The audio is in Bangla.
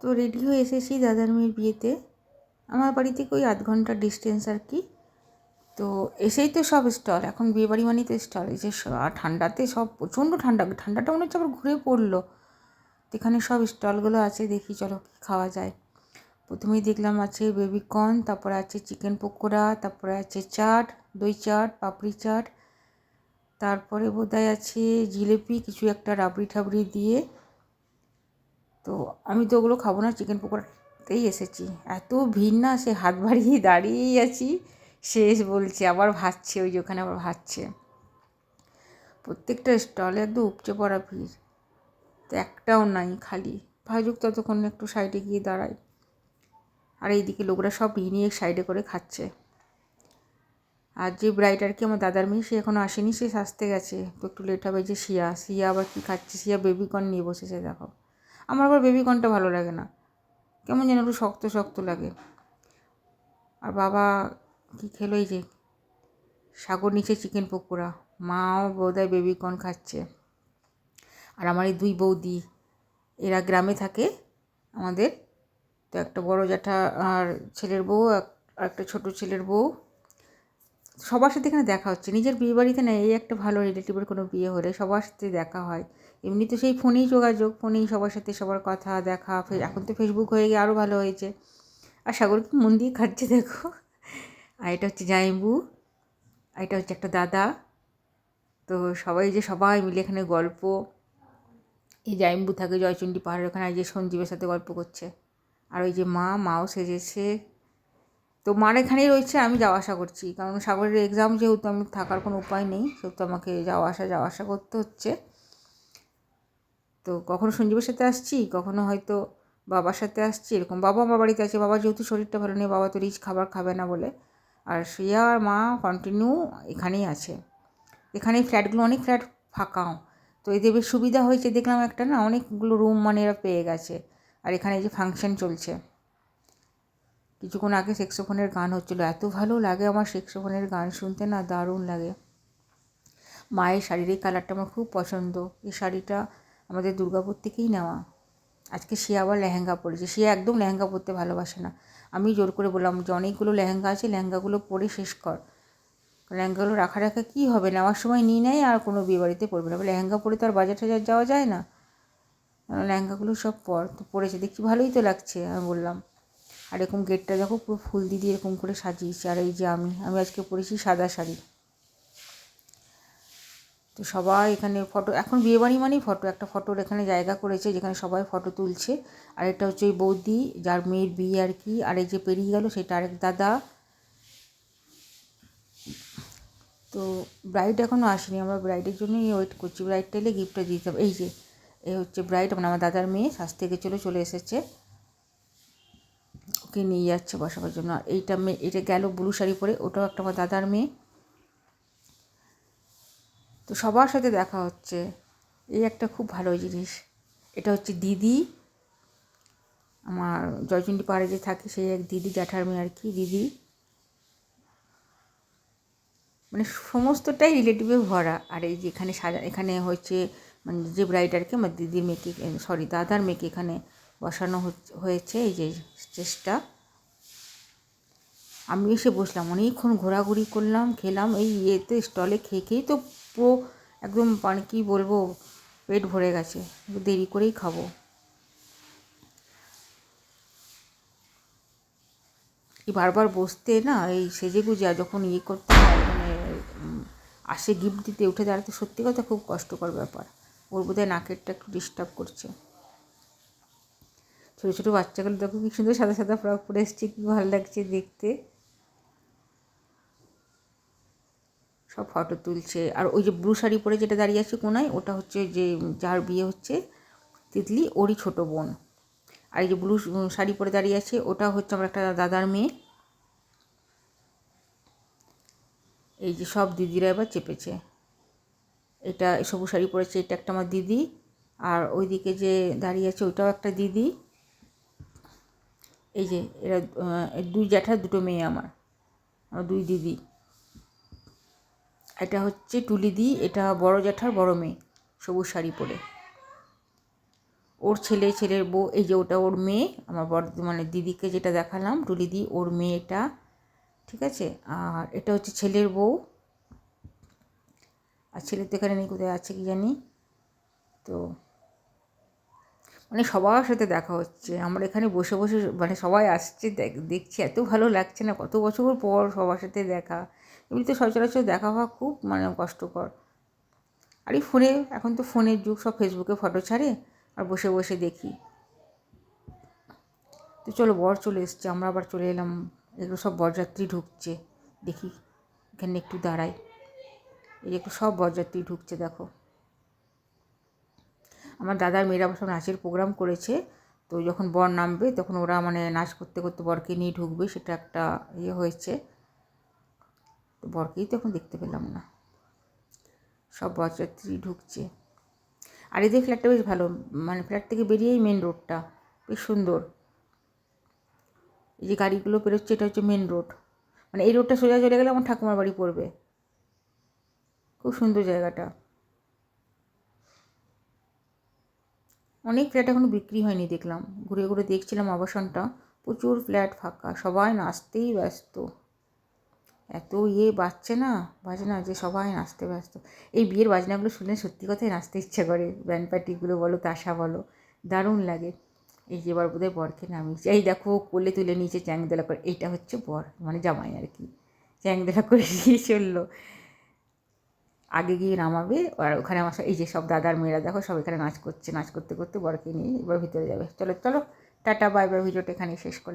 তো রেডি হয়ে এসেছি দাদার মেয়ের বিয়েতে। আমার বাড়ি থেকে ওই 8 ঘন্টার ডিস্টেন্স আর কি। তো এসেই তো সব স্টল, এখন বিয়েবাড়ি মানেই তো স্টল। এই যে ঠান্ডাতে সব প্রচণ্ড ঠান্ডাটা মনে হচ্ছে আবার ঘুরে পড়লো। তো এখানে সব স্টলগুলো আছে, দেখি চলো কী খাওয়া যায়। প্রথমেই দেখলাম আছে বেবিকর্ন, তারপরে আছে চিকেন পকোড়া, তারপরে আছে চাট, দই চাট, পাপড়ি চাট, তারপরে বোধহয় আছে জিলিপি কিছু একটা রাবড়ি ঠাবড়ি দিয়ে। তো আমি তো ওগুলো খাবো না, চিকেন পকোড়াতেই এসেছি। এত ভিড় না, সে হাত বাড়িয়ে দাঁড়িয়েই আছি, শেষ বলছে আবার ভাজছে, ওই যে ওখানে আবার ভাজছে। প্রত্যেকটা স্টলে একদম উপচে পড়া ভিড়, তো একটাও নাই খালি। ভাজুক ততক্ষণ একটু সাইডে গিয়ে দাঁড়াই। আর এইদিকে লোকরা সব নিয়ে সাইডে করে খাচ্ছে। আর যে ব্রাইড আর কি আমার দাদার মেয়ে, সে এখনও আসেনি, সে সাজতে গেছে, তো একটু লেট হবে। যে শিয়া আবার কী খাচ্ছে, শিয়া বেবিকর্ন নিয়ে বসেছে দেখো। আমার আবার বেবিকর্নটা ভালো লাগে না, কেমন যেন একটু শক্ত শক্ত লাগে। আর বাবা কী খেলো, এই যে সাগর নিচে চিকেন পকোড়া, মাও বোধহয় বেবিকর্ন খাচ্ছে। আর আমার এই 2 বৌদি, এরা গ্রামে থাকে আমাদের। তো একটা বড় জ্যাঠা আর ছেলের বউ, আর একটা ছোটো ছেলের বউ, সবার সাথে এখানে দেখা হচ্ছে। নিজের বিয়ে বাড়িতে না, এই একটা ভালো রিলেটিভের কোনো বিয়ে হলে সবার সাথে দেখা হয়। এমনি তো সেই ফোনেই যোগাযোগ, ফোনেই সবার সাথে সবার কথা দেখা। এখন তো ফেসবুক হয়ে গিয়ে আরও ভালো হয়েছে। আর সাগরকে মন দিয়ে খাচ্ছে দেখো। আর এটা হচ্ছে জামাইবু, আর এটা হচ্ছে একটা দাদা। তো সবাই মিলে এখানে গল্প। এই জামাইবু থাকে জয়চণ্ডী পাহাড়ের ওখানে, যে সঞ্জীবের সাথে গল্প করছে। আর ওই যে মাও সেজেছে। তো মার এখানেই রয়েছে, আমি যাওয়া আসা করছি, কারণ সাগরের এক্সাম যেহেতু, আমি থাকার কোনো উপায় নেই, সেহেতু আমাকে যাওয়া আসা করতে হচ্ছে। তো কখনো সঞ্জীবের সাথে আসছি, কখনো হয়তো বাবার সাথে আসছি, এরকম। বাবা আমার বাড়িতে আছে, বাবার যেহেতু শরীরটা ভালো নেই, বাবা তো রিচ খাবার খাবে না বলে। আর শ্রেয়া আর মা কন্টিনিউ এখানেই আছে। এখানে ফ্ল্যাটগুলো, অনেক ফ্ল্যাট ফাঁকাও। তো এদের বেশ সুবিধা হয়েছে, দেখলাম একটা না, অনেকগুলো রুম মানে এরা পেয়ে গেছে। আর এখানে এই যে ফাংশন চলছে, কিছুক্ষণ আগে সেক্সোফোনের গান হচ্ছিলো, এত ভালো লাগে আমার সেক্সোফোনের গান শুনতে, না দারুণ লাগে। মায়ের শাড়ির এই কালারটা আমার খুব পছন্দ। এই শাড়িটা আমাদের দুর্গাপুর থেকেই নেওয়া। আজকে সে আবার লেহেঙ্গা পরেছে, সে একদম লেহেঙ্গা পরতে ভালোবাসে না। আমি জোর করে বললাম যে অনেকগুলো লেহেঙ্গা আছে, লেহেঙ্গাগুলো পরে শেষ কর। লেহেঙ্গাগুলো রাখা কি হবে, নেওয়ার সময় নিয়ে নেয়, আর কোনো বিয়েবাড়িতে পরবে না। লেহেঙ্গা পরে তো আর বাজার টাজার যাওয়া যায় না, লেহেঙ্গাগুলো সব পর। তো পরেছে, দেখছি ভালোই তো লাগছে, আমি বললাম। আর এরকম গেটটা দেখো, পুরো ফুল দিয়ে এরকম করে সাজিয়েছে। আর এই যে আমি আজকে পরেছি সাদা শাড়ি। তো সবাই এখানে ফটো, এখন বিয়েবাড়ি মানেই ফটো, একটা ফটোর এখানে জায়গা করেছে যেখানে সবাই ফটো তুলছে। আর এটা হচ্ছে ওই বৌদি যার মেয়ের বিয়ে আর কি। আর এই যে পেরিয়ে গেল সেটা আরেক দাদা। তো ব্রাইড এখনও আসেনি, আমরা ব্রাইডের জন্যই ওয়েট করছি। ব্রাইডটা এলে গিফটটা দিতে হবে। এই যে হচ্ছে ব্রাইড, মানে আমার দাদার মেয়ে, সাজতে চলে এসেছে, ওকে নিয়ে যাচ্ছে বসাবার জন্য। আর এটা গেল ব্লু শাড়ি পরে, ওটাও একটা আমার দাদার মেয়ে। তো সবার সাথে দেখা হচ্ছে, এই একটা খুব ভালো জিনিস। এটা হচ্ছে দিদি, আমার জয়চণ্ডী পাহাড়ে যে থাকে সেই এক দিদি, জ্যাঠার মেয়ে আর কি দিদি। মানে সমস্তটাই রিলেটিভে ভরা। আর এই যে এখানে এখানে হচ্ছে মানে যে ব্রাইড আর কি, আমার দিদির মেয়েকে, দাদার মেয়েকে এখানে বসানো হয়েছে, এই যে স্টেজটা। আমি এসে বসলাম, অনেকক্ষণ ঘোরাঘুরি করলাম, খেলাম। এই ইয়েতে স্টলে খেয়েই তো পুরো একদম, মানে কী বলবো, পেট ভরে গেছে। দেরি করেই খাবো। এই বারবার বসতে না, এই সেজেগুজে যখন করতে হয়, মানে আসে গিফট দিতে, উঠে দাঁড়াতে সত্যি কথা খুব কষ্টকর ব্যাপার। ওর বোধহয় নাকেরটা একটু ডিস্টার্ব করছে। ছোটো ছোটো বাচ্চাগুলো দেখো কি সুন্দর সাদা সাদা ফ্রক পরে এসছে, কী ভালো লাগছে দেখতে। সব ফটো তুলছে। আর ওই যে ব্লু শাড়ি পরে যেটা দাঁড়িয়ে আছে কোনায়, ওটা হচ্ছে যে যার বিয়ে হচ্ছে তিতলি, ওরই ছোটো বোন। আর এই যে ব্লু শাড়ি পরে দাঁড়িয়ে আছে, ওটা হচ্ছে আমার একটা দাদার মেয়ে। এই যে সব দিদিরা এবার চেপেছে। এটা সবুজ শাড়ি পরেছে, এটা একটা আমার দিদি। আর ওইদিকে যে দাঁড়িয়ে আছে ওইটাও একটা দিদি। এই যে এরা 2 জ্যাঠার 2 মেয়ে, আমার 2 দিদি। এটা হচ্ছে টুলি দি, এটা বড় জ্যাঠার বড় মেয়ে, সবুজ শাড়ি পরে। ওর ছেলের বউ, এই যে ওটা ওর মেয়ে, আমার মানে দিদিকে যেটা দেখালাম টুলিদি, ওর মেয়েটা, ঠিক আছে। আর এটা হচ্ছে ছেলের বউ, আর ছেলে তো এখানে নেই, কোথায় আছে কি জানি। তো মানে সবার সাথে দেখা হচ্ছে, আমরা এখানে বসে বসে মানে সবাই আসছে, দেখছি, এত ভালো লাগছে না, কত বছর পর সবার সাথে দেখা। এমনিতে সচরাচর দেখা হওয়া খুব মানে কষ্টকর। আর এই ফোনে, এখন তো ফোনের যুগ, সব ফেসবুকে ফটো ছাড়ে আর বসে বসে দেখি। তো চলো, বর চলে এসছে, আমরা আবার চলে এলাম। এগুলো সব বরযাত্রী ঢুকছে, দেখি এখানে একটু দাঁড়াই। এই একটু সব বরযাত্রী ঢুকছে দেখো। আমার দাদার মেয়েরা সব নাচের প্রোগ্রাম করেছে, তো যখন বর নামবে তখন ওরা মানে নাচ করতে করতে বরকে নিয়ে ঢুকবে, সেটা একটা ইয়ে হয়েছে। তো বরকেই তো এখন দেখতে পেলাম না, সব বরযাত্রী ঢুকছে। আর এদের ফ্ল্যাটটা বেশ ভালো, মানে ফ্ল্যাট থেকে বেরিয়েই মেন রোডটা বেশ সুন্দর। এই যে গাড়িগুলো বেরোচ্ছে, এটা হচ্ছে মেন রোড, মানে এই রোডটা সোজা চলে গেলে আমার ঠাকুমার বাড়ি পড়বে। খুব সুন্দর জায়গাটা। অনেক ফ্ল্যাট এখনও বিক্রি হয়নি দেখলাম, ঘুরে ঘুরে দেখছিলাম আবাসনটা, প্রচুর ফ্ল্যাট ফাঁকা, সবাই নাচতেই ব্যস্ত। এত বাজনা যে সবাই নাচতে ব্যস্ত। এই বিয়ের বাজনাগুলো শুনে সত্যি কথাই নাচতে ইচ্ছা করে, ব্যান্ড পার্টিগুলো বলো, তাসা বলো, দারুণ লাগে। এই যে এবার বোধহয় বরকে নামিয়েছে, এই দেখো কোলে তুলে নিচে চ্যাংদোলা করে, এইটা হচ্ছে বর মানে জামাই আর কি, চ্যাংদোলা করে নিয়ে চললো। আগে গিয়ে নামাবে, আর ওখানে আমার এই যে সব দাদার মেয়েরা দেখো সব এখানে নাচ করছে, নাচ করতে করতে বরকে নিয়ে এবার ভিতরে যাবে। চলো চলো, টাটা বাই বাই, ভিডিওটা এখানেই শেষ করলাম।